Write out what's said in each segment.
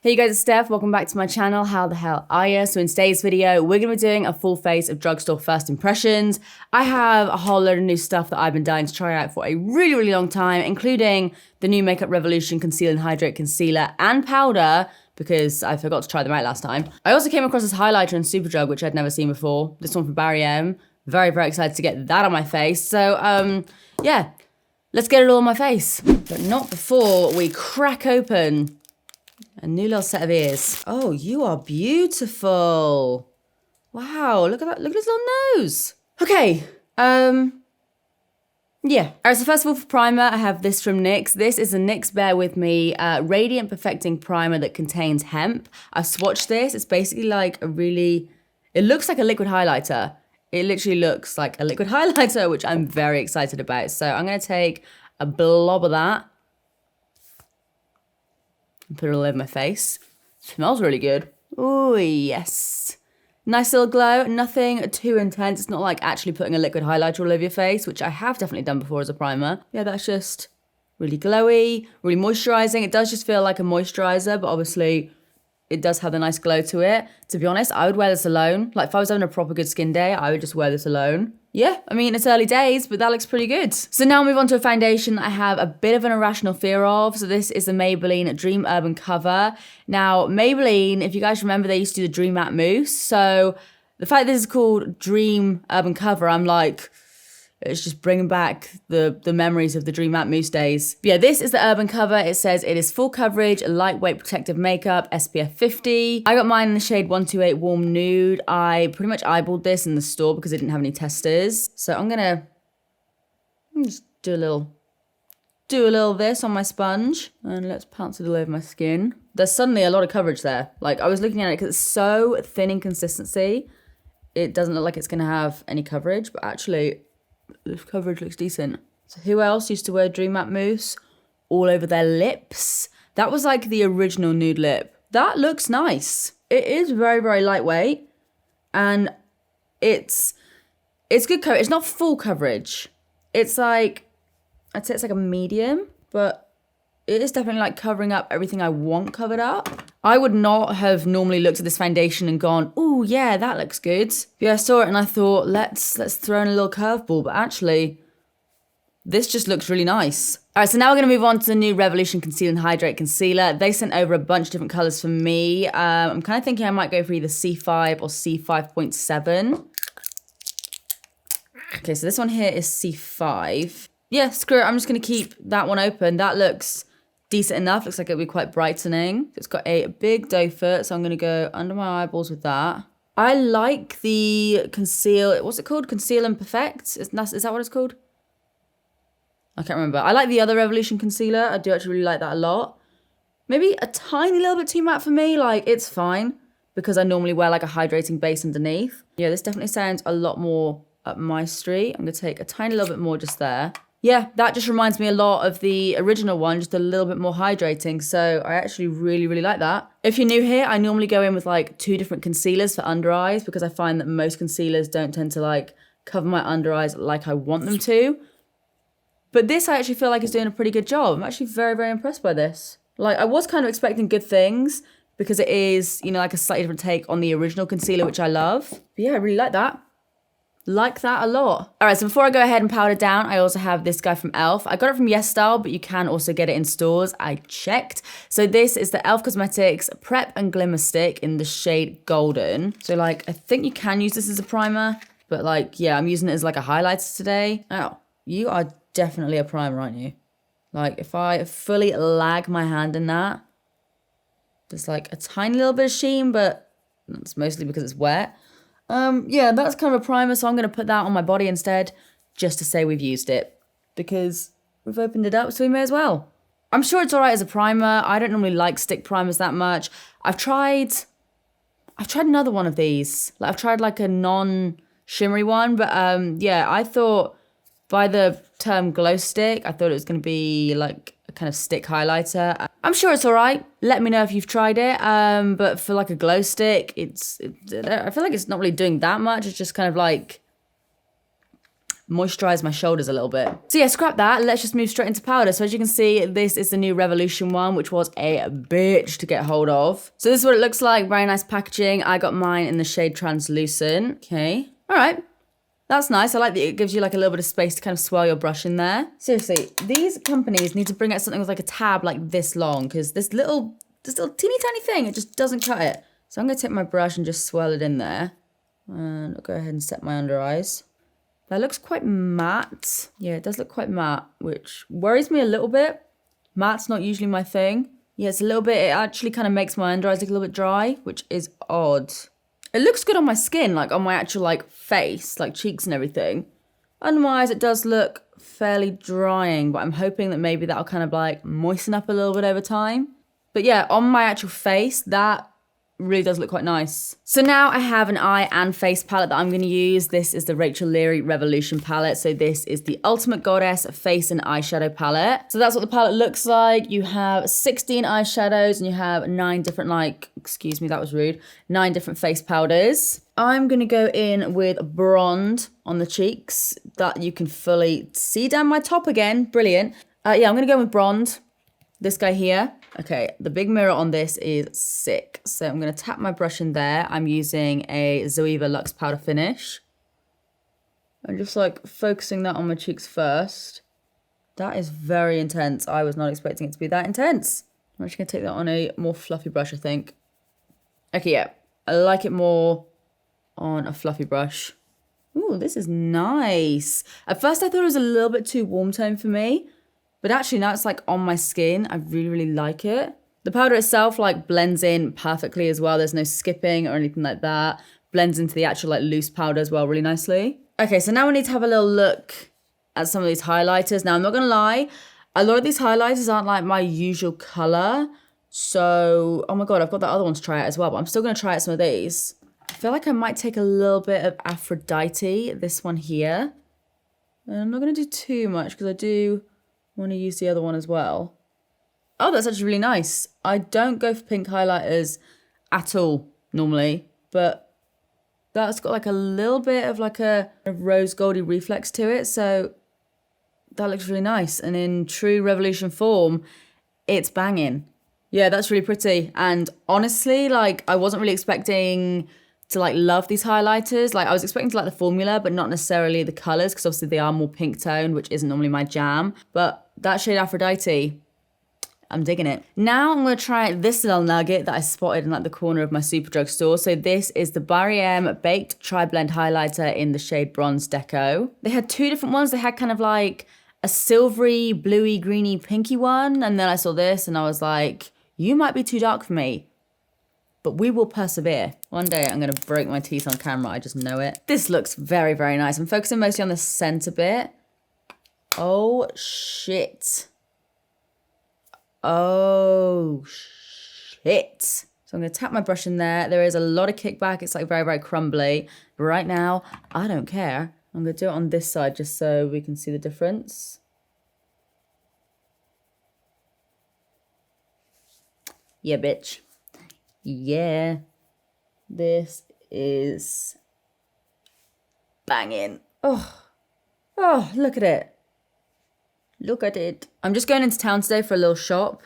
Hey you guys, it's Steph. Welcome back to my channel. How the hell are you? So in today's video, we're going to be doing a full face of Drugstore first impressions. I have a whole load of new stuff that I've been dying to try out for a really long time, including the new Makeup Revolution Conceal and Hydrate Concealer and Powder, because I forgot to try them out last time. I also came across this highlighter in Superdrug, which I'd never seen before. This one from Barry M. Very excited to get that on my face. So, yeah, let's get it all on my face. But not before we crack open a new little set of ears. Oh, you are beautiful. Wow, look at that. Look at his little nose. Okay, yeah. All right, so first of all, for primer, I have this from NYX. This is a NYX Bear With Me Radiant Perfecting Primer that contains hemp. I swatched this. It's basically like it looks like a liquid highlighter. It literally looks like a liquid highlighter, which I'm very excited about. So I'm going to take a blob of that and put it all over my face. Smells really good. Oh, yes. Nice little glow, nothing too intense. It's not like actually putting a liquid highlighter all over your face, which I have definitely done before as a primer. Yeah, that's just really glowy, really moisturizing. It does just feel like a moisturizer, but obviously it does have a nice glow to it. To be honest, I would wear this alone. Like if I was having a proper good skin day, I would just wear this alone. Yeah, I mean, it's early days, but that looks pretty good. So now I'll move on to a foundation that I have a bit of an irrational fear of. So this is the Maybelline Dream Urban Cover. Now, Maybelline, if you guys remember, they used to do the Dream Matte Mousse. So the fact that this is called Dream Urban Cover, I'm like, it's just bringing back the memories of the Dream Matte Mousse days. But yeah, this is the Urban Cover. It says it is full coverage, lightweight protective makeup, SPF 50. I got mine in the shade 128 Warm Nude. I pretty much eyeballed this in the store because it didn't have any testers. So I'm gonna just do a little of this on my sponge and let's pounce it all over my skin. There's suddenly a lot of coverage there. Like I was looking at it because it's so thin in consistency. It doesn't look like it's gonna have any coverage, but actually this coverage looks decent. So who else used to wear Dream Matte Mousse all over their lips? That was like the original nude lip. That looks nice. It is very lightweight and it's good coverage. It's not full coverage. It's like, I'd say it's like a medium, but it is definitely like covering up everything I want covered up. I would not have normally looked at this foundation and gone, oh yeah, that looks good. But yeah, I saw it and I thought, let's throw in a little curveball, but actually, this just looks really nice. All right, so now we're gonna move on to the new Revolution Conceal and Hydrate Concealer. They sent over a bunch of different colors for me. I'm kind of thinking I might go for either C5 or C5.7. Okay, so this one here is C5. Yeah, screw it, I'm just gonna keep that one open. That looks decent enough. Looks like it'll be quite brightening. It's got a big doe foot, so I'm gonna go under my eyeballs with that. I like the conceal. What's it called? Conceal and Perfect. Is that what it's called? I can't remember. I like the other Revolution concealer. I do actually really like that a lot. Maybe a tiny little bit too matte for me. Like it's fine because I normally wear like a hydrating base underneath. Yeah, this definitely sounds a lot more up my street. I'm gonna take a tiny little bit more just there. Yeah, that just reminds me a lot of the original one, just a little bit more hydrating. So I actually really like that. If you're new here, I normally go in with like 2 different concealers for under eyes because I find that most concealers don't tend to like cover my under eyes like I want them to. But this I actually feel like is doing a pretty good job. I'm actually very impressed by this. Like I was kind of expecting good things because it is, you know, like a slightly different take on the original concealer, which I love. But yeah, I really like that. Like that a lot. All right, so before I go ahead and powder down, I also have this guy from e.l.f. I got it from YesStyle, but you can also get it in stores. I checked. So this is the e.l.f. Cosmetics Prep and Glimmer Stick in the shade Golden. So like, I think you can use this as a primer, but like, yeah, I'm using it as like a highlighter today. Oh, you are definitely a primer, aren't you? Like if I fully lag my hand in that, there's like a tiny little bit of sheen, but that's mostly because it's wet. Yeah, that's kind of a primer, so I'm going to put that on my body instead, just to say we've used it, because we've opened it up, so we may as well. I'm sure it's alright as a primer. I don't normally like stick primers that much. I've tried another one of these. Like I've tried like a non-shimmery one, but yeah, I thought by the term glow stick, I thought it was going to be like a kind of stick highlighter. I'm sure it's all right. Let me know if you've tried it. But for like a glow stick, I feel like it's not really doing that much. It's just kind of like moisturize my shoulders a little bit. So yeah, scrap that. Let's just move straight into powder. So as you can see, this is the new Revolution one, which was a bitch to get hold of. So this is what it looks like. Very nice packaging. I got mine in the shade Translucent. Okay. All right. That's nice. I like that it gives you like a little bit of space to kind of swirl your brush in there. Seriously, these companies need to bring out something with like a tab like this long, because this little teeny tiny thing, it just doesn't cut it. So I'm going to take my brush and just swirl it in there. And I'll go ahead and set my under eyes. That looks quite matte. Yeah, it does look quite matte, which worries me a little bit. Matte's not usually my thing. Yeah, it's a little bit, it actually kind of makes my under eyes look a little bit dry, which is odd. It looks good on my skin, like on my actual like face, like cheeks and everything. Under my eyes, it does look fairly drying, but I'm hoping that maybe that'll kind of like moisten up a little bit over time. But yeah, on my actual face, that really does look quite nice. So now I have an eye and face palette that I'm going to use. This is the Rachel Leary Revolution palette. So this is the Ultimate Goddess face and eyeshadow palette. So that's what the palette looks like. You have 16 eyeshadows and you have 9 different, like, excuse me, that was rude, 9 different face powders. I'm going to go in with Bronze on the cheeks that you can fully see down my top again. Brilliant. Yeah, I'm going to go with Bronze. This guy here. Okay, the big mirror on this is sick. So I'm going to tap my brush in there. I'm using a Zoeva Luxe Powder Finish. I'm just like focusing that on my cheeks first. That is very intense. I was not expecting it to be that intense. I'm actually going to take that on a more fluffy brush, I think. Okay, yeah. I like it more on a fluffy brush. Ooh, this is nice. At first I thought it was a little bit too warm tone for me. But actually now it's like on my skin. I really, really like it. The powder itself like blends in perfectly as well. There's no skipping or anything like that. Blends into the actual like loose powder as well really nicely. Okay, so now we need to have a little look at some of these highlighters. Now I'm not gonna lie, a lot of these highlighters aren't like my usual color. So, oh my God, I've got that other one to try out as well, but I'm still gonna try out some of these. I feel like I might take a little bit of Aphrodite, this one here. And I'm not gonna do too much because I do want to use the other one as well. Oh, that's actually really nice. I don't go for pink highlighters at all normally, but that's got like a little bit of like a rose goldy reflex to it. So that looks really nice. And in true Revolution form, it's banging. Yeah, that's really pretty. And honestly, like I wasn't really expecting to like love these highlighters. Like I was expecting to like the formula, but not necessarily the colors, because obviously they are more pink toned, which isn't normally my jam. But that shade Aphrodite, I'm digging it. Now I'm going to try this little nugget that I spotted in like the corner of my super drugstore. So this is the Barry M Baked Tri-Blend Highlighter in the shade Bronze Deco. They had 2 different ones. They had kind of like a silvery, bluey, greeny, pinky one. And then I saw this and I was like, you might be too dark for me, but we will persevere. One day I'm going to break my teeth on camera. I just know it. This looks very, very nice. I'm focusing mostly on the center bit. Oh, shit. Oh, shit. So I'm going to tap my brush in there. There is a lot of kickback. It's like very, very crumbly. But right now, I don't care. I'm going to do it on this side just so we can see the difference. Yeah, bitch. Yeah. This is banging. Oh, look at it. Look at it. I'm just going into town today for a little shop.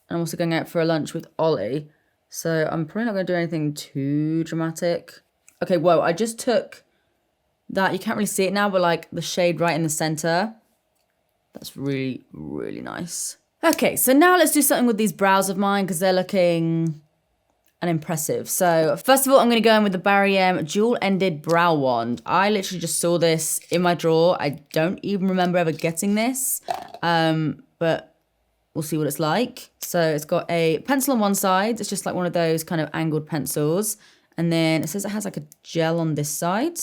And I'm also going out for a lunch with Ollie. So I'm probably not going to do anything too dramatic. Okay, whoa, I just took that. You can't really see it now, but like the shade right in the center. That's really, really nice. Okay, so now let's do something with these brows of mine because they're looking unimpressive. So first of all, I'm going to go in with the Barry M dual-ended brow wand. I literally just saw this in my drawer. I don't even remember ever getting this, but we'll see what it's like. So it's got a pencil on one side. It's just like one of those kind of angled pencils. And then it says it has like a gel on this side.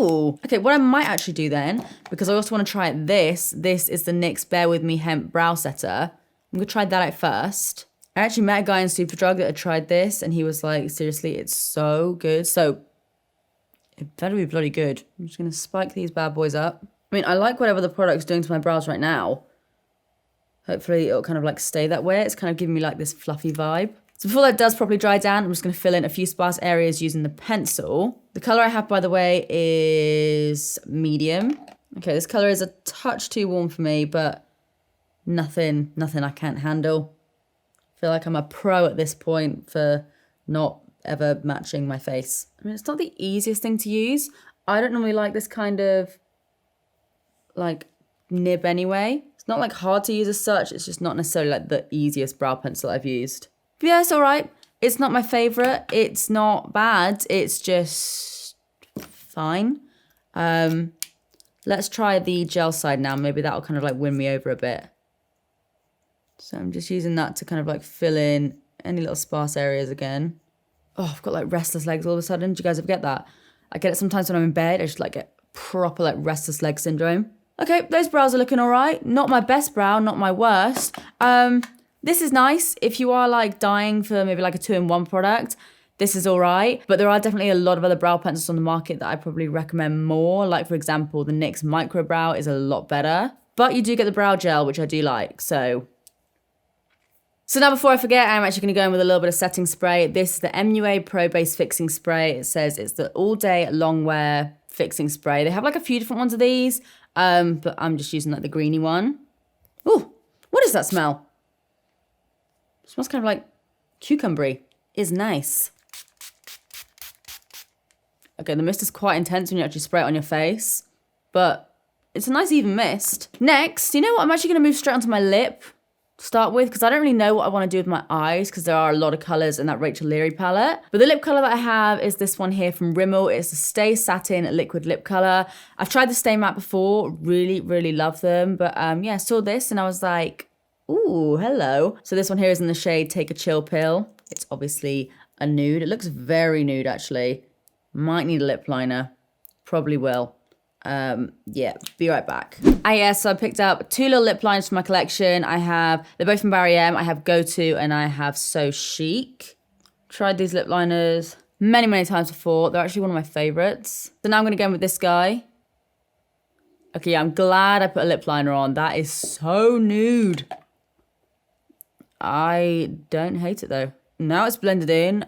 Ooh, okay, what I might actually do then, because I also want to try this is the NYX Bear With Me Hemp Brow Setter. I'm going to try that out first. I actually met a guy in Superdrug that had tried this, and he was like, seriously, it's so good. So, it better be bloody good. I'm just going to spike these bad boys up. I mean, I like whatever the product's doing to my brows right now. Hopefully, it'll kind of like stay that way. It's kind of giving me like this fluffy vibe. So before that does properly dry down, I'm just going to fill in a few sparse areas using the pencil. The color I have, by the way, is medium. Okay, this color is a touch too warm for me, but nothing I can't handle. I feel like I'm a pro at this point for not ever matching my face. I mean, it's not the easiest thing to use. I don't normally like this kind of like nib anyway. It's not like hard to use as such. It's just not necessarily like the easiest brow pencil I've used. But yeah, it's all right. It's not my favorite. It's not bad. It's just fine. Let's try the gel side now. Maybe that'll kind of like win me over a bit. So I'm just using that to kind of like fill in any little sparse areas again. Oh, I've got like restless legs all of a sudden. Do you guys ever get that? I get it sometimes when I'm in bed. I just like get proper like restless leg syndrome. Okay, those brows are looking all right. Not my best brow, not my worst. This is nice. If you are like dying for maybe like a 2-in-1 product, this is all right. But there are definitely a lot of other brow pencils on the market that I probably recommend more. Like for example, the NYX Micro Brow is a lot better. But you do get the brow gel, which I do like, so now before I forget, I'm actually going to go in with a little bit of setting spray. This is the MUA Pro Base Fixing Spray. It says it's the all day long wear fixing spray. They have like a few different ones of these, but I'm just using like the greeny one. Ooh, what is that smell? It smells kind of like cucumbery. It's nice. Okay, the mist is quite intense when you actually spray it on your face, but it's a nice even mist. Next, you know what? I'm actually going to move straight onto my lip to start with, because I don't really know what I want to do with my eyes, because there are a lot of colours in that Rachel Leary palette. But the lip colour that I have is this one here from Rimmel. It's the Stay Satin Liquid Lip Colour. I've tried the Stay Matte before. Really, really love them. But yeah, I saw this and I was like, ooh, hello. So this one here is in the shade Take a Chill Pill. It's obviously a nude. It looks very nude, actually. Might need a lip liner. Probably will. Yeah, be right back. So I picked up 2 little lip liners from my collection. They're both from Barry M. I have Go To and I have So Chic. Tried these lip liners many, many times before. They're actually one of my favorites. So now I'm going to go in with this guy. Okay, I'm glad I put a lip liner on. That is so nude. I don't hate it though. Now it's blended in.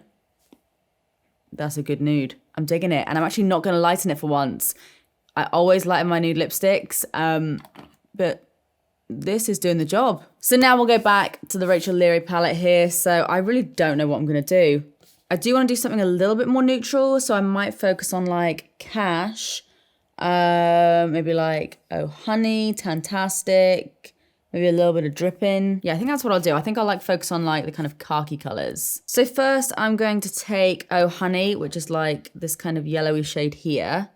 That's a good nude. I'm digging it. And I'm actually not going to lighten it for once. I always lighten my nude lipsticks, but this is doing the job. So now we'll go back to the Rachel Leary palette here. So I really don't know what I'm going to do. I do want to do something a little bit more neutral. So I might focus on like Cash, maybe like Oh Honey, Tantastic, maybe a little bit of Dripping. Yeah, I think that's what I'll do. I think I'll like focus on like the kind of khaki colors. So first I'm going to take Oh Honey, which is like this kind of yellowy shade here.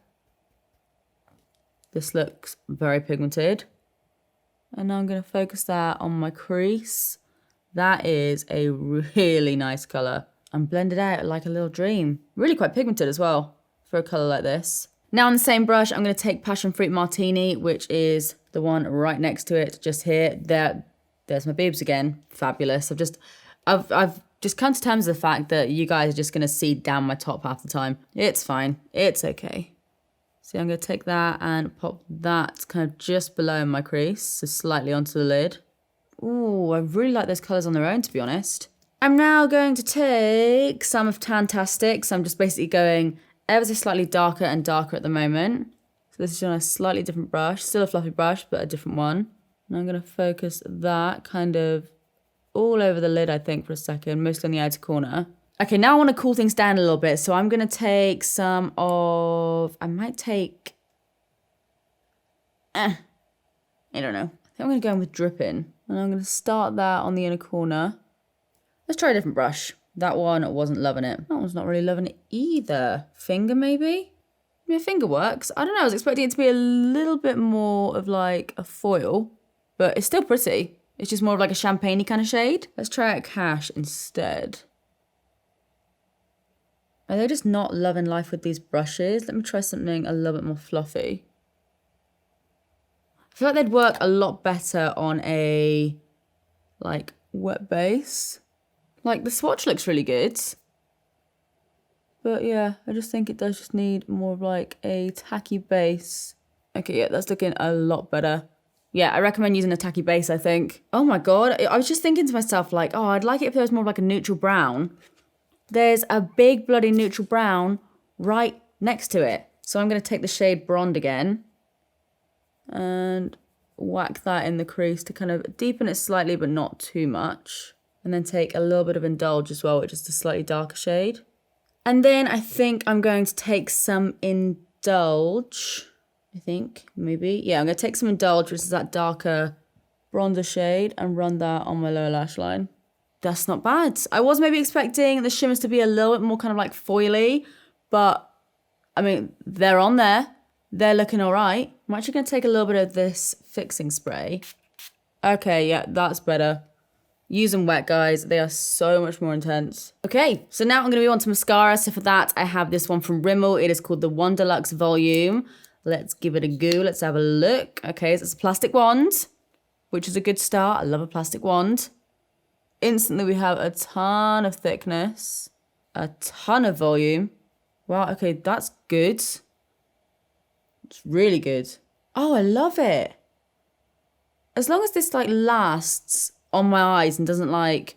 This looks very pigmented. And now I'm going to focus that on my crease. That is a really nice colour. And blend it out like a little dream. Really quite pigmented as well for a colour like this. Now on the same brush, I'm going to take Passion Fruit Martini, which is the one right next to it, just here. There's my boobs again. Fabulous. I've just come to terms with the fact that you guys are just going to see down my top half the time. It's fine. It's okay. So I'm going to take that and pop that kind of just below my crease, so slightly onto the lid. Ooh, I really like those colours on their own, to be honest. I'm now going to take some of Tantastic. So I'm just basically going ever so slightly darker and darker at the moment. So this is on a slightly different brush, still a fluffy brush, but a different one. And I'm going to focus that kind of all over the lid, I think, for a second, mostly on the outer corner. Okay, now I want to cool things down a little bit. So I'm going to take some of, I might take, I don't know. I think I'm going to go in with Dripping. And I'm going to start that on the inner corner. Let's try a different brush. That one wasn't loving it. That one's not really loving it either. Finger maybe? I mean, finger works. I don't know. I was expecting it to be a little bit more of like a foil. But it's still pretty. It's just more of like a champagne-y kind of shade. Let's try out Cash instead. Are they just not loving life with these brushes? Let me try something a little bit more fluffy. I feel like they'd work a lot better on a, like, wet base. Like, the swatch looks really good. But yeah, I just think it does just need more of like a tacky base. Okay, yeah, that's looking a lot better. Yeah, I recommend using a tacky base, I think. Oh my God, I was just thinking to myself like, oh, I'd like it if there was more like a neutral brown. There's a big bloody neutral brown right next to it. So I'm going to take the shade Blonde again and whack that in the crease to kind of deepen it slightly, but not too much. And then take a little bit of Indulge as well, which is a slightly darker shade. And then I think I'm going to take some Indulge. I think, maybe. Yeah, I'm going to take some Indulge, which is that darker bronzer shade, and run that on my lower lash line. That's not bad. I was maybe expecting the shimmers to be a little bit more kind of like foily, but I mean, they're on there. They're looking all right. I'm actually going to take a little bit of this fixing spray. Okay, yeah, that's better. Use them wet, guys. They are so much more intense. Okay, so now I'm going to move on to mascara. So for that, I have this one from Rimmel. It is called the Wand Deluxe Volume. Let's give it a go. Let's have a look. Okay, so it's a plastic wand, which is a good start. I love a plastic wand. Instantly, we have a ton of thickness, a ton of volume. Wow, okay, that's good. It's really good. Oh, I love it. As long as this like lasts on my eyes and doesn't like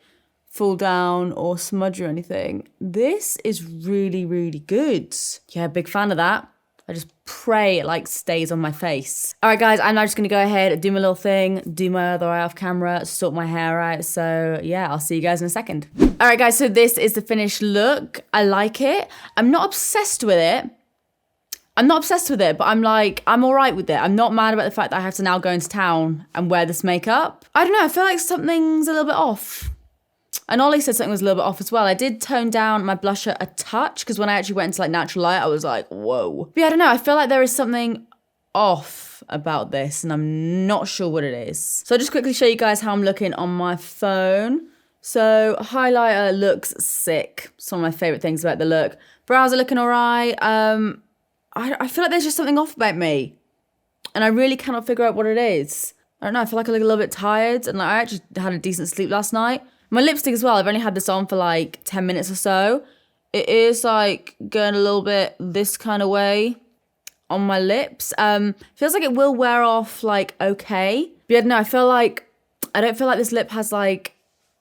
fall down or smudge or anything, this is really, really good. Yeah, big fan of that. I just pray it like stays on my face. All right, guys, I'm now just gonna go ahead and do my little thing, do my other eye off camera, sort my hair out. So yeah, I'll see you guys in a second. All right, guys, so this is the finished look. I like it. I'm not obsessed with it. But I'm like, I'm all right with it. I'm not mad about the fact that I have to now go into town and wear this makeup. I don't know, I feel like something's a little bit off. And Ollie said something was a little bit off as well. I did tone down my blusher a touch because when I actually went into like natural light, I was like, whoa. But yeah, I don't know. I feel like there is something off about this and I'm not sure what it is. So I'll just quickly show you guys how I'm looking on my phone. So highlighter looks sick. It's one of my favorite things about the look. Brows are looking all right. I feel like there's just something off about me and I really cannot figure out what it is. I don't know. I feel like I look a little bit tired and like I actually had a decent sleep last night. My lipstick as well, I've only had this on for like 10 minutes or so. It is like going a little bit this kind of way on my lips. Feels like it will wear off like okay. But yeah, no, I don't feel like this lip has like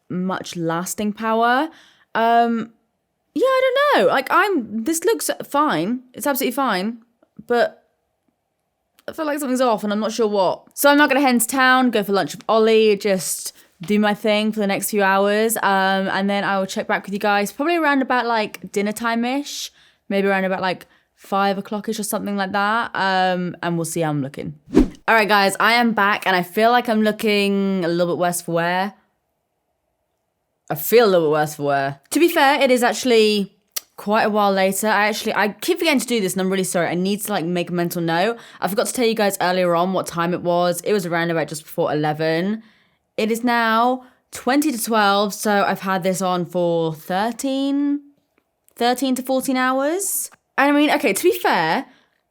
much lasting power. Yeah, I don't know. Like this looks fine. It's absolutely fine. But I feel like something's off and I'm not sure what. So I'm not going to head into town, go for lunch with Ollie, just do my thing for the next few hours. And then I will check back with you guys probably around about like dinner time-ish. Maybe around about like 5 o'clock-ish or something like that. And we'll see how I'm looking. All right, guys, I am back and I feel like I'm looking a little bit worse for wear. I feel a little bit worse for wear. To be fair, it is actually quite a while later. I keep forgetting to do this and I'm really sorry. I need to like make a mental note. I forgot to tell you guys earlier on what time it was. It was around about just before 11. It is now 20 to 12, so I've had this on for 13 to 14 hours. And I mean, okay, to be fair,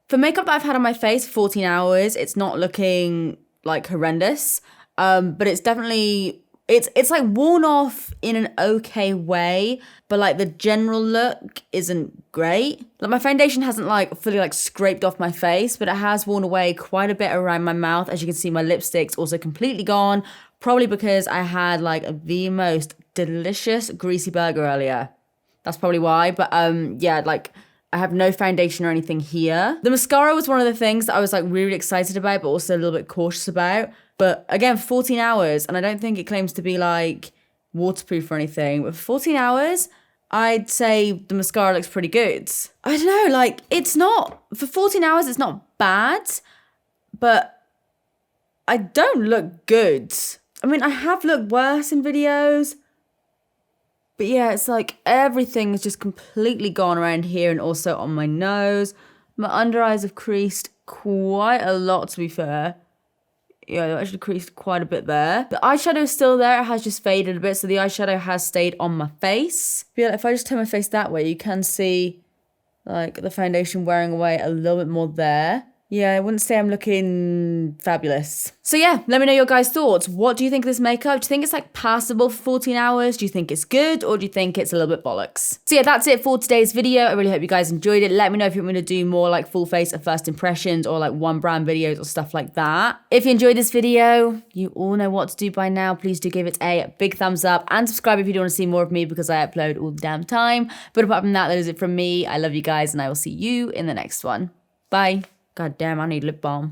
for makeup that I've had on my face for 14 hours, it's not looking like horrendous. But it's definitely, it's like worn off in an okay way, but like the general look isn't great. Like my foundation hasn't like fully like scraped off my face, but it has worn away quite a bit around my mouth. As you can see, my lipstick's also completely gone. Probably because I had like the most delicious greasy burger earlier. That's probably why. But yeah, like I have no foundation or anything here. The mascara was one of the things that I was like really excited about, but also a little bit cautious about. But again, 14 hours, and I don't think it claims to be like waterproof or anything. But for 14 hours, I'd say the mascara looks pretty good. I don't know, like it's not, for 14 hours, it's not bad, but I don't look good. I mean, I have looked worse in videos, but yeah, it's like everything is just completely gone around here and also on my nose. My under eyes have creased quite a lot, to be fair. Yeah, they've actually creased quite a bit there. The eyeshadow is still there. It has just faded a bit, so the eyeshadow has stayed on my face. But yeah, if I just turn my face that way, you can see like the foundation wearing away a little bit more there. Yeah, I wouldn't say I'm looking fabulous. So yeah, let me know your guys' thoughts. What do you think of this makeup? Do you think it's like passable for 14 hours? Do you think it's good? Or do you think it's a little bit bollocks? So yeah, that's it for today's video. I really hope you guys enjoyed it. Let me know if you want me to do more like full face of first impressions or like one brand videos or stuff like that. If you enjoyed this video, you all know what to do by now. Please do give it a big thumbs up and subscribe if you do want to see more of me because I upload all the damn time. But apart from that is it from me. I love you guys and I will see you in the next one. Bye. God damn, I need lip balm.